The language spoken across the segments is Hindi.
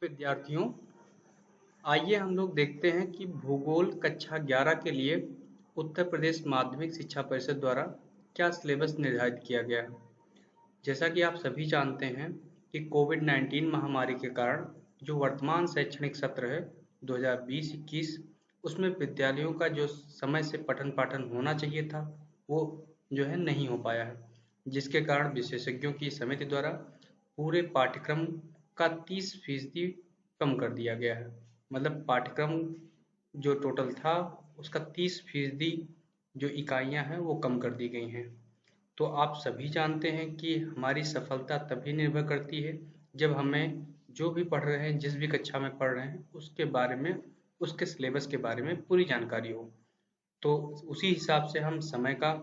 विद्यार्थियों, आइए हम लोग देखते हैं कि भूगोल कक्षा 11 के लिए उत्तर प्रदेश माध्यमिक शिक्षा परिषद द्वारा क्या सिलेबस निर्धारित किया गया है। जैसा कि आप सभी जानते हैं कि कोविड-19 महामारी के कारण जो वर्तमान शैक्षणिक सत्र है 2020-21 उसमें विद्यालयों का जो समय से पठन पाठन होना चाहिए था वो जो है नहीं हो पाया है, जिसके कारण विशेषज्ञों की समिति द्वारा पूरे पाठ्यक्रम का 30% कम कर दिया गया है। मतलब पाठ्यक्रम जो टोटल था उसका 30% जो इकाइयां हैं वो कम कर दी गई हैं। तो आप सभी जानते हैं कि हमारी सफलता तभी निर्भर करती है जब हमें जो भी पढ़ रहे हैं, जिस भी कक्षा में पढ़ रहे हैं, उसके बारे में, उसके सिलेबस के बारे में पूरी जानकारी हो। तो उसी हिसाब से हम समय का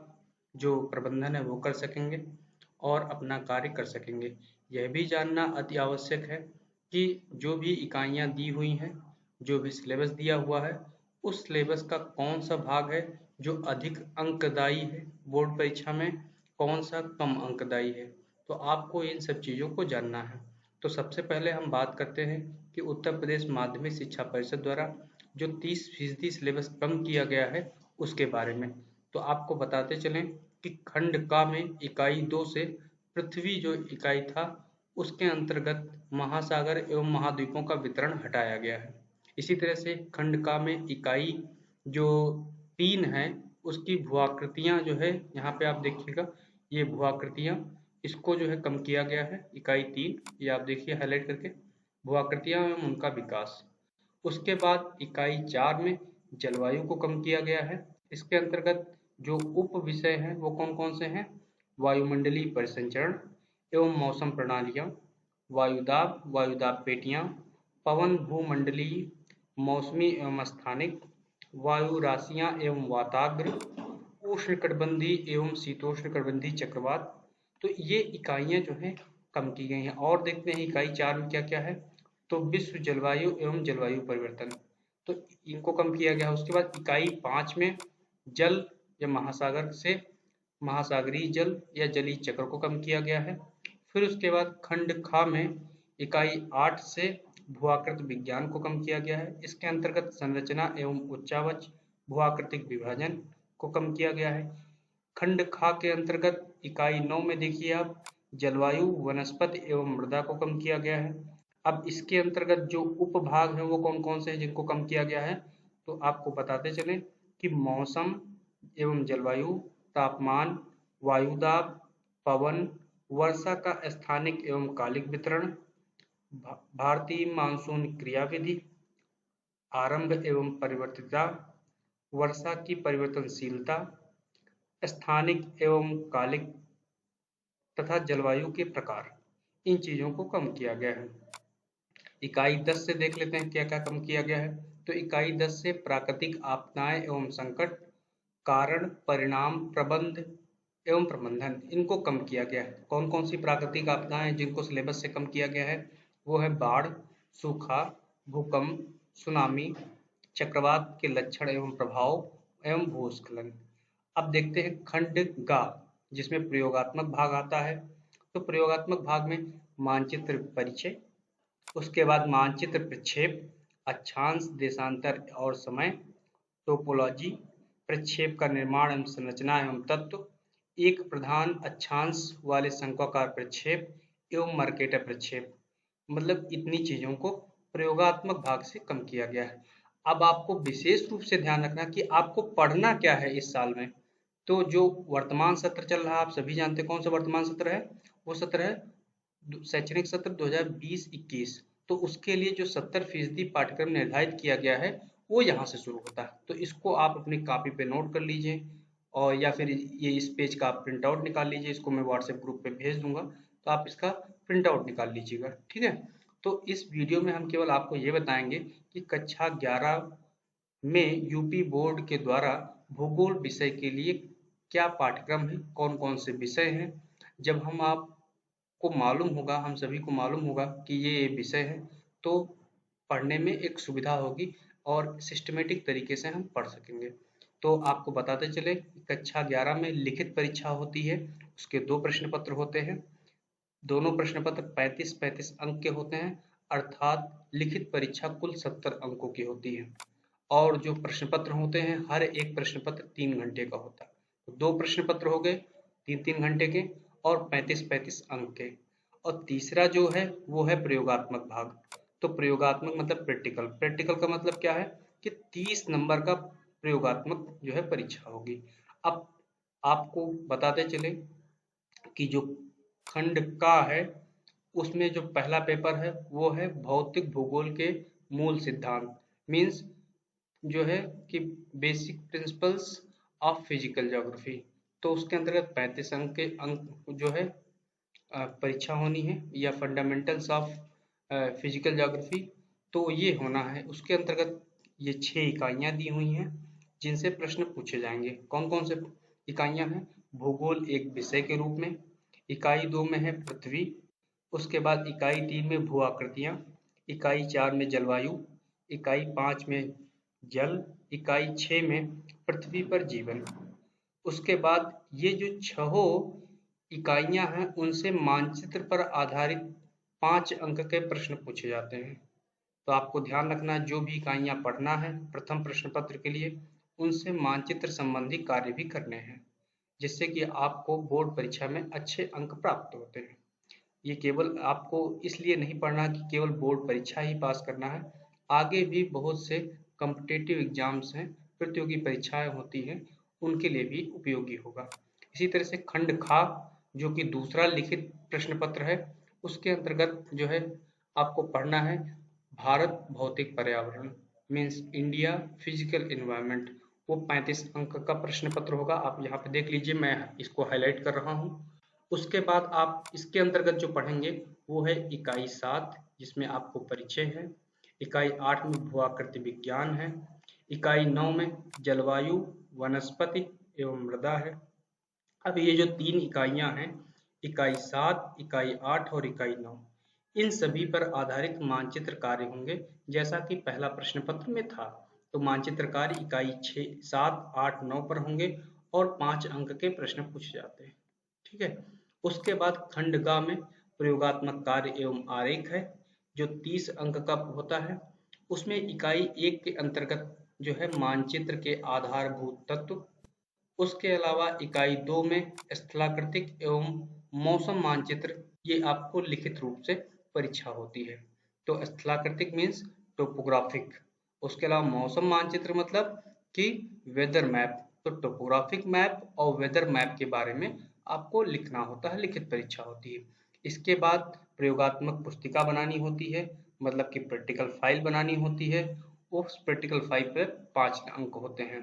जो प्रबंधन है वो कर सकेंगे और अपना कार्य कर सकेंगे। यह भी जानना अति आवश्यक है कि जो भी इकाइयाँ दी हुई हैं, जो भी सिलेबस दिया हुआ है, उस सिलेबस का कौन सा भाग है जो अधिक अंकदायी है बोर्ड परीक्षा में, कौन सा कम अंकदायी है। तो आपको इन सब चीज़ों को जानना है। तो सबसे पहले हम बात करते हैं कि उत्तर प्रदेश माध्यमिक शिक्षा परिषद द्वारा जो 30% सिलेबस कम किया गया है उसके बारे में। तो आपको बताते चलें कि खंड का में इकाई 2 से पृथ्वी जो इकाई था उसके अंतर्गत महासागर एवं महाद्वीपों का वितरण हटाया गया है। इसी तरह से खंड का में इकाई जो 3 है उसकी भूआकृतियां जो है, यहाँ पे आप देखिएगा ये भूआकृतियां, इसको जो है कम किया गया है। इकाई 3 ये आप देखिए हाईलाइट करके, भूआकृतियां एवं उनका विकास। उसके बाद इकाई 4 में जलवायु को कम किया गया है। इसके अंतर्गत जो उप विषय हैं वो कौन कौन से हैं? वायुमंडलीय परिसंचरण एवं मौसम प्रणालियाँ, वायुदाब, वायुदाब पेटियाँ, पवन भूमंडलीय, मौसमी एवं स्थानिक, वायु राशियाँ एवं वाताग्र, उष्णकटिबंधीय एवं शीतोष्णकटिबंधीय चक्रवात। तो ये इकाइयाँ जो हैं कम की गई हैं। और देखते हैं इकाई 4 में क्या क्या है। तो विश्व जलवायु एवं जलवायु परिवर्तन, तो इनको कम किया गया है। उसके बाद इकाई 5 में जल या महासागर से महासागरीय जल या जलीय चक्र को कम किया गया है। फिर उसके बाद खंड खा में इकाई 8 से भूआकृत विज्ञान को कम किया गया है। इसके अंतर्गत संरचना एवं उच्चावच भूआकृतिक विभाजन को कम किया गया है। खंड खा के अंतर्गत इकाई 9 में देखिए आप जलवायु, वनस्पति एवं मृदा को कम किया गया है। अब इसके अंतर्गत जो उपभाग हैं वो कौन कौन से हैं जिनको कम किया गया है, तो आपको बताते चलें कि मौसम एवं जलवायु, तापमान, वायुदाब, पवन, वर्षा का स्थानिक एवं कालिक वितरण, भारतीय मानसून क्रियाविधि, आरंभ एवं परिवर्तिता, वर्षा की परिवर्तनशीलता, स्थानिक एवं कालिक तथा जलवायु के प्रकार, इन चीजों को कम किया गया है। इकाई 10 से देख लेते हैं क्या क्या कम किया गया है। तो इकाई 10 से प्राकृतिक आपदाएं एवं संकट, कारण, परिणाम, प्रबंध एवं प्रबंधन, इनको कम किया गया है। कौन कौन सी प्राकृतिक आपदाएं जिनको सिलेबस से कम किया गया है, वो है बाढ़, सूखा, भूकंप, सुनामी, चक्रवात के लक्षण एवं प्रभाव एवं भूस्खलन। अब देखते हैं खंड गा जिसमें प्रयोगात्मक भाग आता है। तो प्रयोगात्मक भाग में मानचित्र परिचय, उसके बाद मानचित्र प्रक्षेप, अक्षांश, देशांतर और समय, टोपोलॉजी, प्रक्षेप का निर्माण एवं संरचना एवं तत्व, एक प्रधान अक्षांश वाले शंक्वाकार प्रक्षेप एवं मर्केटर प्रक्षेप। मतलब इतनी चीजों को प्रयोगात्मक भाग से कम किया गया है। अब आपको विशेष रूप से ध्यान रखना कि आपको पढ़ना क्या है इस साल में। तो जो वर्तमान सत्र चल रहा है आप सभी जानते हैं कौन सा वर्तमान सत्र है, वो सत्र है शैक्षणिक सत्र 2020-21। तो उसके लिए जो 70% पाठ्यक्रम निर्धारित किया गया है वो यहाँ से शुरू होता है। तो इसको आप अपनी कॉपी पे नोट कर लीजिए और या फिर ये इस पेज का आप प्रिंट आउट निकाल लीजिए। इसको मैं व्हाट्सएप ग्रुप पे भेज दूंगा तो आप इसका प्रिंट आउट निकाल लीजिएगा, ठीक है। तो इस वीडियो में हम केवल आपको ये बताएंगे कि कक्षा 11 में यूपी बोर्ड के द्वारा भूगोल विषय के लिए क्या पाठ्यक्रम है, कौन कौन से विषय हैं। जब हम आपको मालूम होगा, हम सभी को मालूम होगा कि ये विषय है, तो पढ़ने में एक सुविधा होगी और सिस्टमेटिक तरीके से हम पढ़ सकेंगे। तो आपको बताते चले कक्षा 11 में लिखित परीक्षा होती है, उसके 2 प्रश्न पत्र होते हैं। दोनों प्रश्न पत्र 35-35 अंक के होते हैं। अर्थात लिखित परीक्षा कुल 70 अंकों की होती है और जो प्रश्न पत्र होते हैं हर एक प्रश्न पत्र 3 घंटे का होता है। तो 2 प्रश्न पत्र हो गए 3-3 घंटे के और 35-35 अंक के। और तीसरा जो है वो है प्रयोगात्मक भाग। तो प्रयोगात्मक मतलब प्रैक्टिकल। प्रैक्टिकल का मतलब क्या है कि 30 नंबर का प्रयोगात्मक जो है परीक्षा होगी। अब आपको बताते चले कि जो खंड का है उसमें जो पहला पेपर है वो है भौतिक भूगोल के मूल सिद्धांत, मीन्स जो है कि basic principles of physical geography. तो उसके अंतर्गत 35 अंक के अंक जो है परीक्षा होनी है, या फंडामेंटल्स ऑफ फिजिकल ज्योग्राफी। तो ये होना है, उसके अंतर्गत ये 6 इकाइयाँ दी हुई हैं जिनसे प्रश्न पूछे जाएंगे। कौन कौन से इकाइयाँ हैं? भूगोल एक विषय के रूप में, इकाई 2 में है पृथ्वी, उसके बाद इकाई 3 में भू आकृतियाँ, इकाई 4 में जलवायु, इकाई 5 में जल, इकाई 6 में पृथ्वी पर जीवन। उसके बाद ये जो छहों इकाइयाँ हैं उनसे मानचित्र पर आधारित 5 अंक के प्रश्न पूछे जाते हैं। तो आपको ध्यान रखना है जो भी इकाइयाँ पढ़ना है प्रथम प्रश्न पत्र के लिए उनसे मानचित्र संबंधी कार्य भी करने हैं, जिससे कि आपको बोर्ड परीक्षा में अच्छे अंक प्राप्त होते हैं। ये केवल आपको इसलिए नहीं पढ़ना कि केवल बोर्ड परीक्षा ही पास करना है, आगे भी बहुत से कॉम्पिटिटिव एग्जाम्स हैं, प्रतियोगी परीक्षाएं होती हैं, उनके लिए भी उपयोगी होगा। इसी तरह से खंड खा जो कि दूसरा लिखित प्रश्न पत्र है, उसके अंतर्गत जो है आपको पढ़ना है भारत भौतिक पर्यावरण, मीन्स इंडिया फिजिकल एनवायरनमेंट। वो 35 अंक का प्रश्न पत्र होगा। आप यहाँ पे देख लीजिए, मैं इसको हाईलाइट कर रहा हूँ। उसके बाद आप इसके अंतर्गत जो पढ़ेंगे वो है इकाई 7 जिसमें आपको परिचय है, इकाई 8 में भू आकृति विज्ञान है, इकाई 9 में जलवायु वनस्पति एवं मृदा है। अब ये जो 3 इकाइयां हैं, इकाई 7, इकाई 8 और इकाई 9, इन सभी पर आधारित मानचित्र कार्य होंगे जैसा कि पहला प्रश्न पत्र में था। तो मानचित्र कार्य इकाई 6, 7, 8, 9 पर होंगे और 5 अंक के प्रश्न पूछे जाते हैं। ठीक है। उसके बाद खंड ग में प्रयोगात्मक कार्य एवं आरेख है जो 30 अंक का होता है। उसमें इकाई 1 के अंतर्गत जो है मानचित्र के आधारभूत तत्व, उसके अलावा इकाई 2 में स्थलाकृतिक एवं मौसम मानचित्र, ये आपको लिखित रूप से परीक्षा होती है। तो स्थलाकृतिक मीन्स टोपोग्राफिक, उसके अलावा मौसम मानचित्र मतलब कि वेदर मैप। तो टोपोग्राफिक मैप और वेदर मैप के बारे में आपको लिखना होता है, लिखित परीक्षा होती है। इसके बाद प्रयोगात्मक पुस्तिका बनानी होती है, मतलब कि प्रैक्टिकल फाइल बनानी होती है। उस प्रैक्टिकल फाइल पर 5 अंक होते हैं।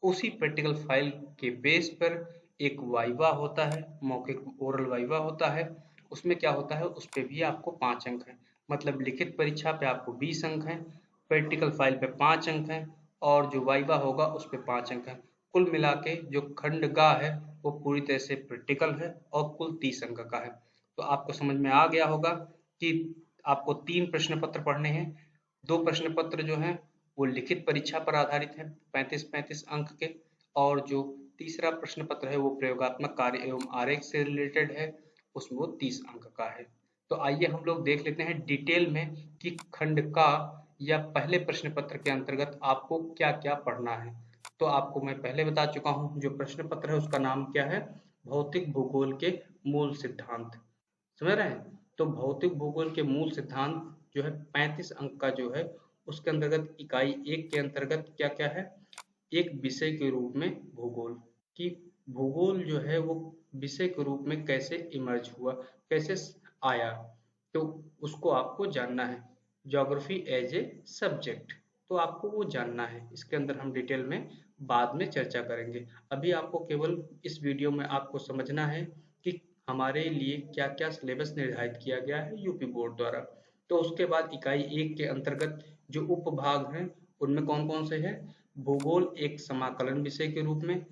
उसी प्रैक्टिकल फाइल के बेस पर एक वाइवा होता है, मौखिक ओरल वाइवा होता है। उसमें क्या होता है, उस पे भी आपको 5 अंक हैं। मतलब लिखित परीक्षा पे आपको 20 अंक हैं, प्रैक्टिकल फाइल पे 5 अंक हैं और जो वाइवा होगा उस पे 5 अंक हैं। कुल मिला के जो खंड गा है वो पूरी तरह से प्रैक्टिकल है और कुल 30 अंक का है। तो आपको समझ में आ गया होगा कि आपको 3 प्रश्न पत्र पढ़ने हैं। 2 प्रश्न पत्र जो हैं वो लिखित परीक्षा पर आधारित है 35-35 अंक के, और जो तीसरा प्रश्न पत्र है वो प्रयोगात्मक कार्य एवं आरेख से रिलेटेड है, उसमें वो 30 अंक का है। तो आइए हम लोग देख लेते हैं डिटेल में कि खंड का या पहले प्रश्न पत्र के अंतर्गत आपको क्या क्या पढ़ना है। तो आपको मैं पहले बता चुका हूँ, जो प्रश्न पत्र है उसका नाम क्या है, भौतिक भूगोल के मूल सिद्धांत। समझ रहे हैं? तो भौतिक भूगोल के मूल सिद्धांत जो है 35 अंक का जो है, उसके अंतर्गत इकाई 1 के अंतर्गत क्या क्या है, एक विषय के रूप में भूगोल, कि भूगोल जो है वो विषय के रूप में कैसे इमर्ज हुआ, कैसे आया, तो उसको आपको जानना है। ज्योग्राफी एज ए सब्जेक्ट, तो आपको वो जानना है। इसके अंदर हम डिटेल में बाद में चर्चा करेंगे। अभी आपको केवल इस वीडियो में आपको समझना है कि हमारे लिए क्या क्या सिलेबस निर्धारित किया गया है यूपी बोर्ड द्वारा। तो उसके बाद इकाई 1 के अंतर्गत जो उपभाग हैं उनमें कौन कौन से हैं, भूगोल एक समाकलन विषय के रूप में,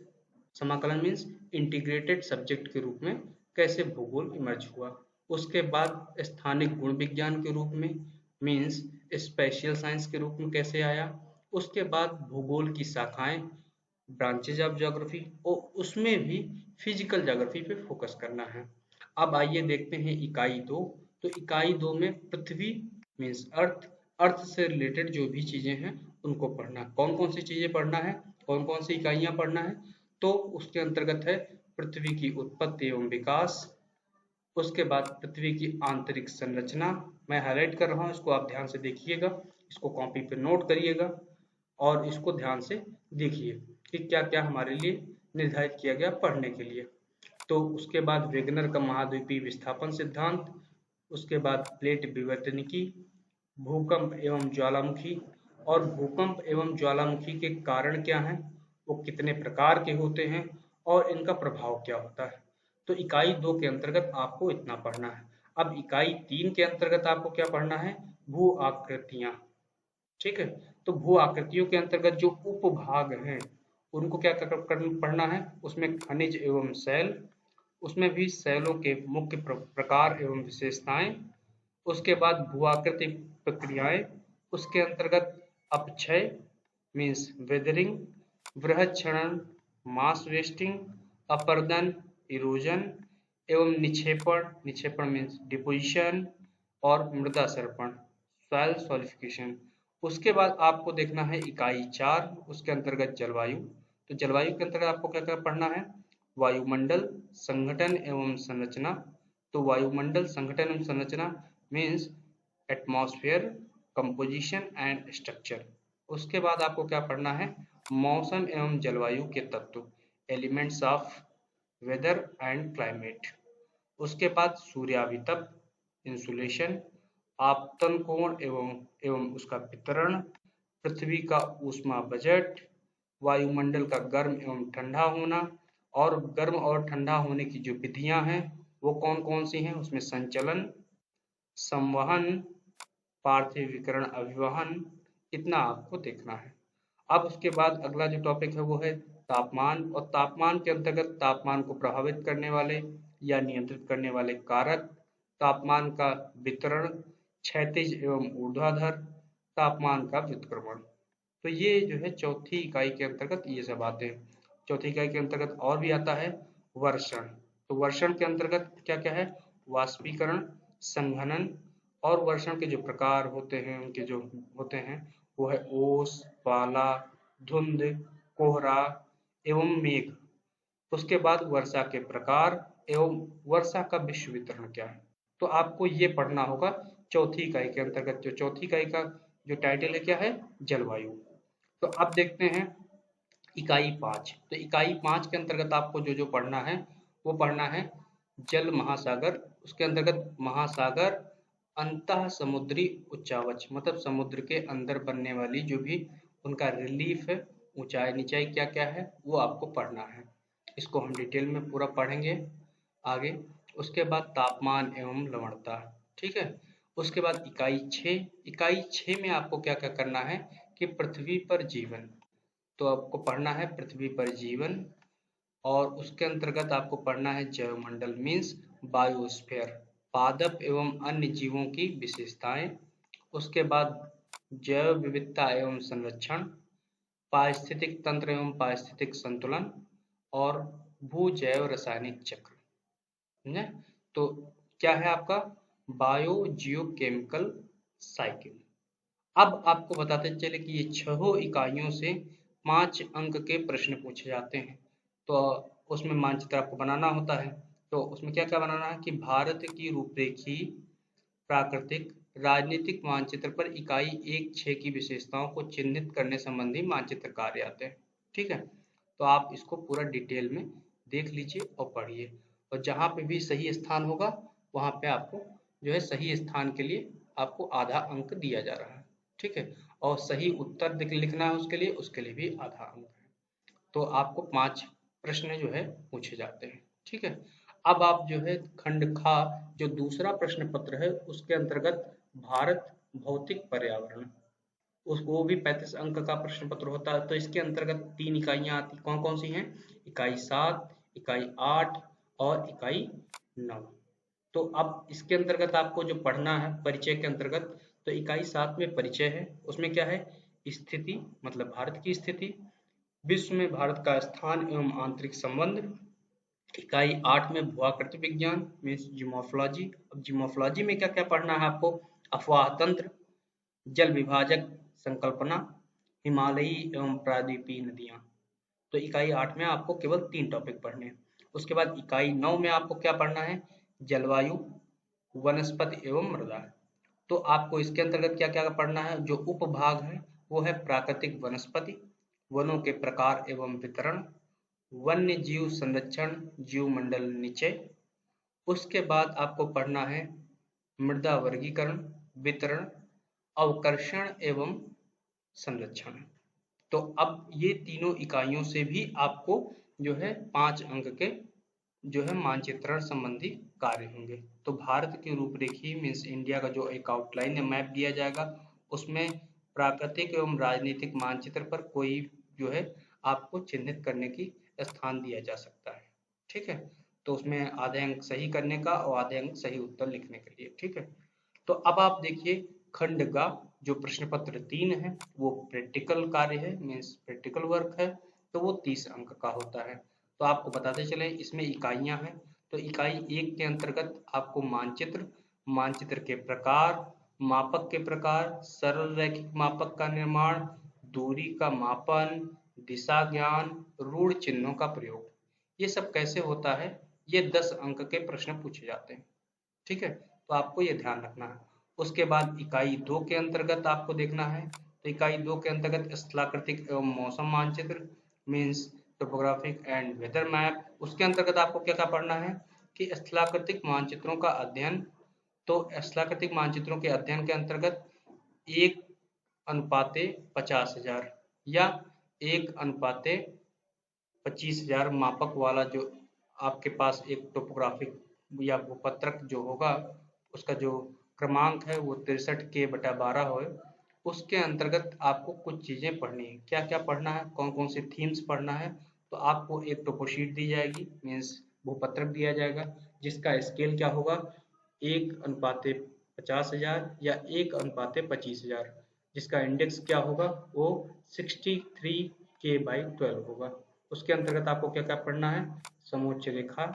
समाकलन मीन्स इंटीग्रेटेड सब्जेक्ट के रूप में कैसे भूगोल इमर्ज हुआ। उसके बाद स्थानिक गुण विज्ञान के रूप में, मीन्स स्पेशियल साइंस के रूप में कैसे आया। उसके बाद भूगोल की शाखाएं, ब्रांचेज ऑफ ज्योग्राफी, और उसमें भी फिजिकल ज्योग्राफी पे फोकस करना है। अब आइए देखते हैं इकाई 2। तो इकाई 2 में पृथ्वी मीन्स अर्थ, अर्थ से रिलेटेड जो भी चीजें हैं उनको पढ़ना। कौन कौन सी चीजें पढ़ना है, कौन कौन सी इकाइयां पढ़ना है, तो उसके अंतर्गत है पृथ्वी की उत्पत्ति एवं विकास, उसके बाद पृथ्वी की आंतरिक संरचना, मैं हाईलाइट कर रहा हूँ, इसको आप ध्यान से देखिएगा, इसको कॉपी पे नोट करिएगा और इसको ध्यान से देखिए कि क्या क्या हमारे लिए निर्धारित किया गया पढ़ने के लिए। तो उसके बाद वेगनर का महाद्वीपीय विस्थापन सिद्धांत, उसके बाद प्लेट विवर्तनिकी, भूकंप एवं ज्वालामुखी, और भूकंप एवं ज्वालामुखी के कारण क्या हैं, वो कितने प्रकार के होते हैं और इनका प्रभाव क्या होता है। तो इकाई 2 के अंतर्गत आपको इतना पढ़ना है। अब इकाई 3 के अंतर्गत आपको क्या पढ़ना है, भू आकृतियां। ठीक है, तो भू आकृतियों के अंतर्गत जो उपभाग हैं उनको क्या पढ़ना है, उसमें खनिज एवं शैल, उसमें भी शैलों के मुख्य प्रकार एवं विशेषताएं, उसके बाद भू-आकृति प्रक्रियाएं, उसके अंतर्गत अपक्षय मीन्स वेदरिंग, वृहद क्षरण मास वेस्टिंग, अपर्दन इरोजन एवं निक्षेपण, निक्षेपण मीन्स डिपोजिशन, और मृदा सर्पण सॉइल सॉलिडिफिकेशन। उसके बाद आपको देखना है इकाई 4, उसके अंतर्गत जलवायु। तो जलवायु के अंतर्गत आपको क्या क्या पढ़ना है, वायुमंडल संगठन एवं संरचना। तो वायुमंडल संगठन एवं संरचना means atmosphere, composition and structure. उसके बाद आपको क्या पढ़ना है, मौसम एवं जलवायु के तत्व, elements of weather and climate. उसके बाद सूर्याभितप, इंसुलेशन, आपतन कोण एवं एवं उसका वितरण, पृथ्वी का ऊष्मा बजट, वायुमंडल का गर्म एवं ठंडा होना, और गर्म और ठंडा होने की जो विधियां हैं वो कौन कौन सी हैं, उसमें संचलन, संवहन, पार्थिवीकरण, अभिवहन, इतना आपको देखना है। अब उसके बाद अगला जो टॉपिक है वो है तापमान, और तापमान के अंतर्गत तापमान को प्रभावित करने वाले या नियंत्रित करने वाले कारक, तापमान का वितरण, क्षैतिज एवं ऊर्ध्वाधर, तापमान का व्युत्क्रमण। तो ये जो है चौथी इकाई के अंतर्गत ये सब आते हैं। चौथी इकाई के अंतर्गत और भी आता है वर्षण। तो वर्षण के अंतर्गत क्या क्या है, वाष्पीकरण, संघनन, और वर्षण के जो प्रकार होते हैं उनके जो होते हैं वो है ओस, पाला, धुंध, कोहरा एवं मेघ। उसके बाद वर्षा के प्रकार एवं वर्षा का विश्व वितरण क्या है। तो आपको ये पढ़ना होगा चौथी इकाई के अंतर्गत। जो चौथी इकाई का जो टाइटल है क्या है, जलवायु। तो अब देखते हैं इकाई 5। तो इकाई 5 के अंतर्गत आपको जो जो पढ़ना है वो पढ़ना है जल महासागर। उसके अंतर्गत महासागर, अंतः समुद्री उच्चावच, मतलब समुद्र के अंदर बनने वाली जो भी उनका रिलीफ है, ऊंचाई नीचाई क्या क्या है वो आपको पढ़ना है। इसको हम डिटेल में पूरा पढ़ेंगे आगे। उसके बाद तापमान एवं लवणता, ठीक है। उसके बाद इकाई 6, इकाई 6 में आपको क्या क्या करना है कि पृथ्वी पर जीवन, तो आपको पढ़ना है पृथ्वी पर जीवन, और उसके अंतर्गत आपको पढ़ना है जैवमंडल मीन्स बायोस्फीयर, पादप एवं अन्य जीवों की विशेषताएं। उसके बाद जैव विविधता एवं संरक्षण, पारिस्थितिक तंत्र एवं पारिस्थितिक संतुलन, और भू जैव रासायनिक चक्र। समझे? तो क्या है आपका बायो जियोकेमिकल साइकिल। अब आपको बताते चले कि ये 6 इकाइयों से 5 अंक के प्रश्न पूछे जाते हैं। तो उसमें मानचित्र आपको बनाना होता है। तो उसमें क्या क्या बनाना है कि भारत की रूपरेखीय, प्राकृतिक, राजनीतिक मानचित्र पर इकाई 1-6 की विशेषताओं को चिन्हित करने संबंधी मानचित्र कार्य आते हैं। ठीक है, तो आप इसको पूरा डिटेल में देख लीजिए और पढ़िए, और जहाँ पे भी सही स्थान होगा वहाँ पे आपको जो है सही स्थान के लिए आपको आधा अंक दिया जा रहा है। ठीक है, और सही उत्तर लिखना है उसके लिए भी आधा अंक है। तो आपको 5 प्रश्न जो है पूछे जाते हैं। ठीक है, अब आप जो है खंड खा जो दूसरा प्रश्न पत्र है उसके अंतर्गत भारत भौतिक पर्यावरण, उसको वो भी 35 अंक का प्रश्न पत्र होता है। तो इसके अंतर्गत 3 इकाइयां आती, कौन कौन सी हैं, इकाई 7, इकाई 8 और इकाई 9। तो अब इसके अंतर्गत आपको जो पढ़ना है परिचय के अंतर्गत, तो इकाई 7 में परिचय है, उसमें क्या है स्थिति, मतलब भारत की स्थिति, विश्व में भारत का स्थान एवं आंतरिक संबंध। इकाई 8 में भूआकृति विज्ञान मीन्स जियोमॉर्फोलॉजी। अब जियोमॉर्फोलॉजी में क्या क्या पढ़ना है आपको, अफवाह तंत्र, जल विभाजक संकल्पना, हिमालयी एवं प्रायद्वीपीय नदियां। तो इकाई 8 में आपको केवल 3 टॉपिक पढ़ने हैं। उसके बाद इकाई 9 में आपको क्या पढ़ना है? जलवायु, वनस्पति एवं मृदा। तो आपको इसके अंतर्गत क्या क्या पढ़ना है? जो उपभाग है वो है प्राकृतिक वनस्पति, वनों के प्रकार एवं वितरण, वन्य जीव संरक्षण, जीवमंडल निचय। उसके बाद आपको पढ़ना है मृदा वर्गीकरण, वितरण, अवकर्षण एवं संरक्षण। तो अब ये तीनों इकाइयों से भी आपको जो है 5 अंक के जो है मानचित्रण संबंधी कार्य होंगे। तो भारत की रूपरेखी मीन्स इंडिया का जो एक आउटलाइन या मैप दिया जाएगा, उसमें प्राकृतिक एवं राजनीतिक मानचित्र पर कोई जो है आपको चिन्हित करने की स्थान दिया जा सकता है। ठीक है, तो उसमें आधे अंक सही करने का और आधे अंक सही उत्तर लिखने के लिए। ठीक है, तो अब आप देखिए खंड का जो प्रश्न पत्र 3 है वो प्रैक्टिकल कार्य है मीन्स प्रैक्टिकल वर्क है, तो वो 30 अंक का होता है। तो आपको बताते चले इसमें इकाइयां हैं। तो इकाई 1 के अंतर्गत आपको मानचित्र, मानचित्र के प्रकार, मापक के प्रकार, सरल रैखिक मापक का निर्माण, दूरी का मापन, दिशा ज्ञान, ऋण चिन्हों का प्रयोग, ये सब कैसे होता है, ये 10 अंक के प्रश्न पूछे जाते हैं। ठीक है, तो आपको ये ध्यान रखना है। उसके बाद इकाई 2 के अंतर्गत आपको देखना है। तो इकाई 2 के अंतर्गत स्थलाकृतिक एवं मौसम मानचित्र means topographic and weather map. उसके अंतर्गत आपको क्या क्या पढ़ना है कि स्थलाकृतिक मानचित्रों का अध्ययन। तो स्थलाकृतिक मानचित्रों के अध्ययन के अंतर्गत 1:50,000 या 1:25,000 मापक वाला जो आपके पास एक टोपोग्राफिक या भूपत्रक जो होगा उसका जो क्रमांक है वो 63K/12 हो, उसके अंतर्गत आपको कुछ चीजें पढ़नी है। क्या क्या पढ़ना है, कौन कौन से थीम्स पढ़ना है? तो आपको एक टोपोशीट दी जाएगी मीन्स भूपत्रक दिया जाएगा जिसका स्केल क्या होगा 1:50,000 या 1:25,000, जिसका इंडेक्स क्या होगा वो 63K/12 होगा। उसके अंतर्गत आपको क्या क्या पढ़ना है? समोच्च रेखा,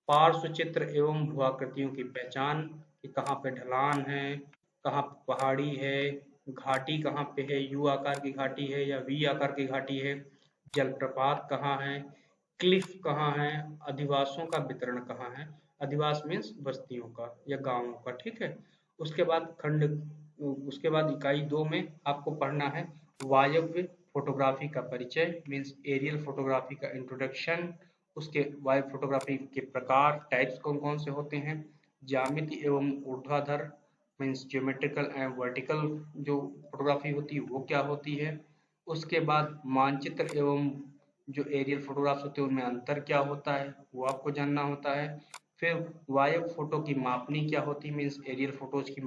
पार्श्व चित्र एवं भूआकृतियों की पहचान कि कहाँ पे ढलान है, कहाँ पहाड़ी है, घाटी कहाँ पे है, यू आकार की घाटी है या वी आकार की घाटी है, जलप्रपात कहाँ है, क्लिफ कहाँ है, अधिवासों का वितरण कहाँ है। अधिवास मीन्स बस्तियों का या गांवों का। ठीक है, उसके बाद इकाई 2 में आपको पढ़ना है वायव्य फोटोग्राफी का परिचय मीन्स एरियल फोटोग्राफी का इंट्रोडक्शन। उसके वायु फोटोग्राफी के प्रकार टाइप्स कौन कौन से होते हैं, ज्यामिति एवं ऊर्ध्वाधर मीन्स ज्योमेट्रिकल एंड वर्टिकल जो फोटोग्राफी होती है वो क्या होती है। उसके बाद मानचित्र एवं जो एरियल फोटोग्राफ्स होते हैं उनमें अंतर क्या होता है वो आपको जानना होता है। फिर वायु फोटो की मापनी क्या होती है मीन्स एरियल फोटोज की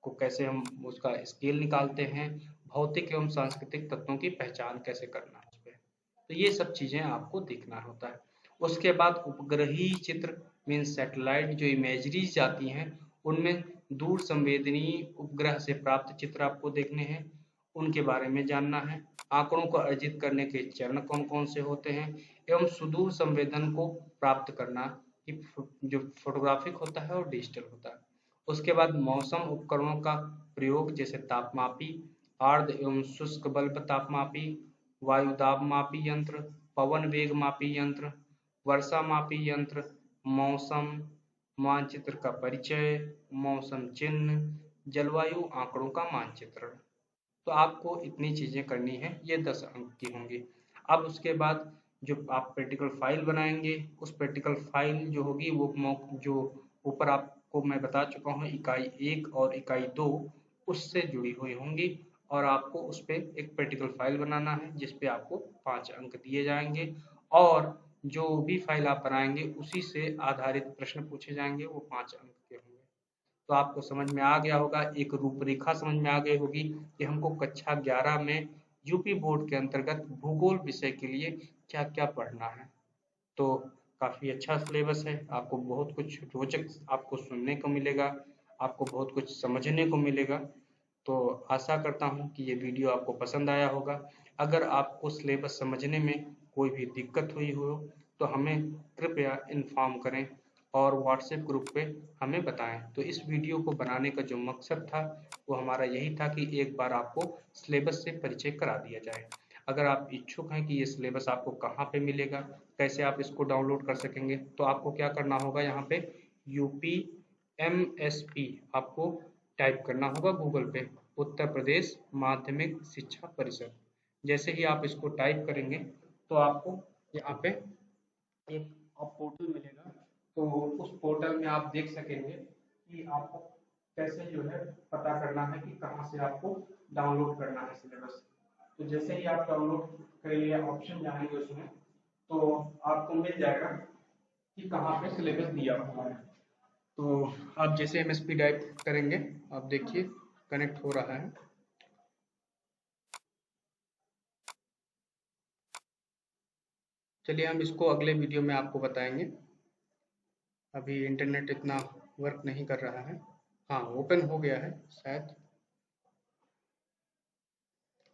को कैसे हम उसका स्केल निकालते हैं, भौतिक एवं सांस्कृतिक तत्वों की पहचान कैसे करना है उसपे। तो ये सब चीजें आपको देखना होता है। उसके बाद उपग्रही चित्र मीन्स सैटेलाइट जो इमेजरीज आती हैं उनमें दूर संवेदनीय उपग्रह से प्राप्त चित्र आपको देखने हैं, उनके बारे में जानना है। आंकड़ों को अर्जित करने के चरण कौन कौन से होते हैं एवं सुदूर संवेदन को प्राप्त करना कि जो फोटोग्राफिक होता है और डिजिटल होता है। उसके बाद मौसम उपकरणों का प्रयोग जैसे तापमापी, आर्द्र एवं शुष्क बल्ब तापमापी, वायु दाब मापी यंत्र, पवन वेग मापी यंत्र, वर्षा मापी यंत्र, मौसम मानचित्र का परिचय, मौसम चिन्ह, जलवायु आंकड़ों का मानचित्रण। तो आपको इतनी चीजें करनी है, ये 10 अंक की होंगी। अब उसके बाद जो आप प्रैक्टिकल फाइल बनाएंगे उस प्रैक्टिकल फाइल जो होगी वो जो ऊपर आपको मैं बता चुका हूँ इकाई 1 और इकाई 2 उससे जुड़ी हुई होंगी और आपको उस पर एक प्रैक्टिकल फाइल बनाना है जिस पे आपको 5 अंक दिए जाएंगे और जो भी फाइल आप बनाएंगे उसी से आधारित प्रश्न पूछे जाएंगे, वो 5 अंक के होंगे। तो आपको समझ में आ गया होगा, एक रूपरेखा समझ में आ गई होगी कि हमको कक्षा 11 में यूपी बोर्ड के अंतर्गत भूगोल विषय के लिए क्या क्या पढ़ना है। तो काफ़ी अच्छा सिलेबस है, आपको बहुत कुछ रोचक आपको सुनने को मिलेगा, आपको बहुत कुछ समझने को मिलेगा। तो आशा करता हूँ कि ये वीडियो आपको पसंद आया होगा। अगर आपको सिलेबस समझने में कोई भी दिक्कत हुई हो तो हमें कृपया इन्फॉर्म करें। और व्हाट्सएप ग्रुप पे हमें बताएं। तो इस वीडियो को बनाने का जो मकसद था वो हमारा यही था कि एक बार आपको सिलेबस से परिचय करा दिया जाए। अगर आप इच्छुक हैं कि ये सिलेबस आपको कहाँ पे मिलेगा, कैसे आप इसको डाउनलोड कर सकेंगे, तो आपको क्या करना होगा, यहाँ पे UPMSP आपको टाइप करना होगा गूगल पे, उत्तर प्रदेश माध्यमिक शिक्षा परिषद। जैसे ही आप इसको टाइप करेंगे तो आपको यहाँ पे एक पोर्टल मिलेगा। तो उस पोर्टल में आप देख सकेंगे कि आपको कैसे जो है पता करना है कि कहाँ से आपको डाउनलोड करना है सिलेबस। तो जैसे ही आप डाउनलोड के लिए ऑप्शन जाएंगे उसमें, तो आपको मिल जाएगा कि कहाँ पे सिलेबस दिया हुआ है। तो आप जैसे MSP टाइप करेंगे, आप देखिए कनेक्ट हो रहा है। चलिए हम इसको अगले वीडियो में आपको बताएंगे। अभी इंटरनेट इतना वर्क नहीं कर रहा है। हाँ, ओपन हो गया है शायद।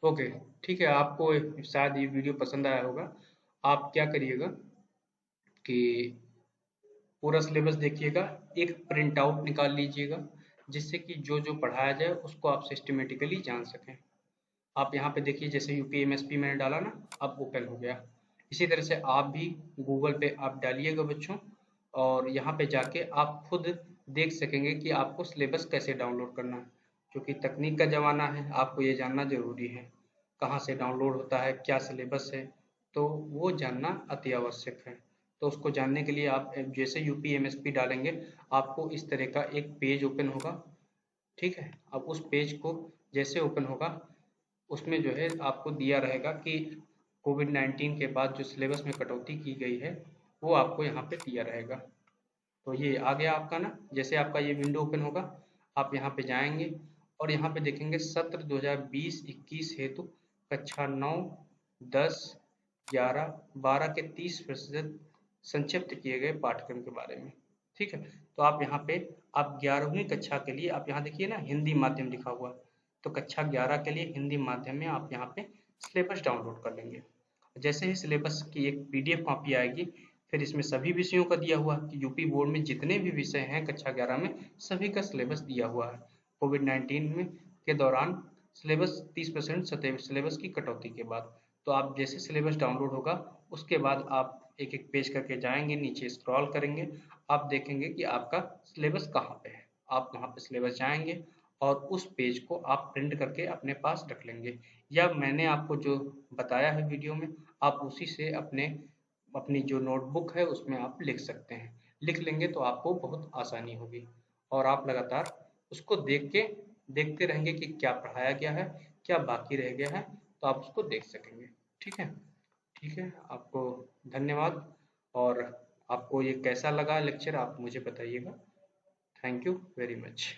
ओके, ठीक है। आपको शायद ये वीडियो पसंद आया होगा। आप क्या करिएगा कि पूरा सिलेबस देखिएगा, एक प्रिंट आउट निकाल लीजिएगा, जिससे कि जो जो पढ़ाया जाए उसको आप सिस्टमेटिकली जान सकें। आप यहाँ पे देखिए, जैसे UPMSP मैंने डाला ना, अब ओपन हो गया। इसी तरह से आप भी गूगल पे आप डालिएगा बच्चों, और यहाँ पे जाके आप खुद देख सकेंगे कि आपको सिलेबस कैसे डाउनलोड करना है। क्योंकि तकनीक का ज़माना है, आपको ये जानना ज़रूरी है कहाँ से डाउनलोड होता है, क्या सिलेबस है, तो वो जानना अति आवश्यक है। तो उसको जानने के लिए आप जैसे UPMSP डालेंगे, आपको इस तरह का एक पेज ओपन होगा। ठीक है, अब उस पेज को जैसे ओपन होगा, उसमें जो है आपको दिया रहेगा कि कोविड-19 के बाद जो सिलेबस में कटौती की गई है, वो आपको यहाँ पे दिया रहेगा। तो ये आ गया आपका ना, जैसे आपका ये विंडो ओपन होगा, आप यहाँ पे जाएंगे और यहाँ पे देखेंगे सत्र 2020-21 हेतु कक्षा 9, 10, 11, 12 के 30% संक्षिप्त किए गए पाठ्यक्रम के बारे में। ठीक है, तो आप यहाँ पे आप 11वीं कक्षा के लिए आप यहाँ देखिए ना, हिंदी माध्यम लिखा हुआ, तो कक्षा 11 के लिए हिंदी माध्यम में आप यहाँ पे सिलेबस डाउनलोड कर लेंगे। जैसे ही सिलेबस की एक PDF कॉपी आएगी, फिर इसमें सभी विषयों का दिया हुआ कि यूपी बोर्ड में जितने भी विषय हैं कक्षा 11 में, सभी का सिलेबस दिया हुआ है। कोविड-19 में के दौरान सिलेबस 30% सिलेबस की कटौती के बाद। तो आप जैसे सिलेबस डाउनलोड होगा, उसके बाद आप एक एक पेज करके जाएंगे, नीचे स्क्रॉल करेंगे, आप देखेंगे कि आपका सिलेबस कहाँ पे है। आप वहाँ पे सिलेबस जाएंगे और उस पेज को आप प्रिंट करके अपने पास रख लेंगे, या मैंने आपको जो बताया है वीडियो में, आप उसी से अपनी जो नोटबुक है उसमें आप लिख सकते हैं। लिख लेंगे तो आपको बहुत आसानी होगी, और आप लगातार उसको देखते रहेंगे कि क्या पढ़ाया गया है, क्या बाकी रह गया है, तो आप उसको देख सकेंगे। ठीक है, ठीक है, आपको धन्यवाद। और आपको ये कैसा लगा लेक्चर, आप मुझे बताइएगा। Thank you very much.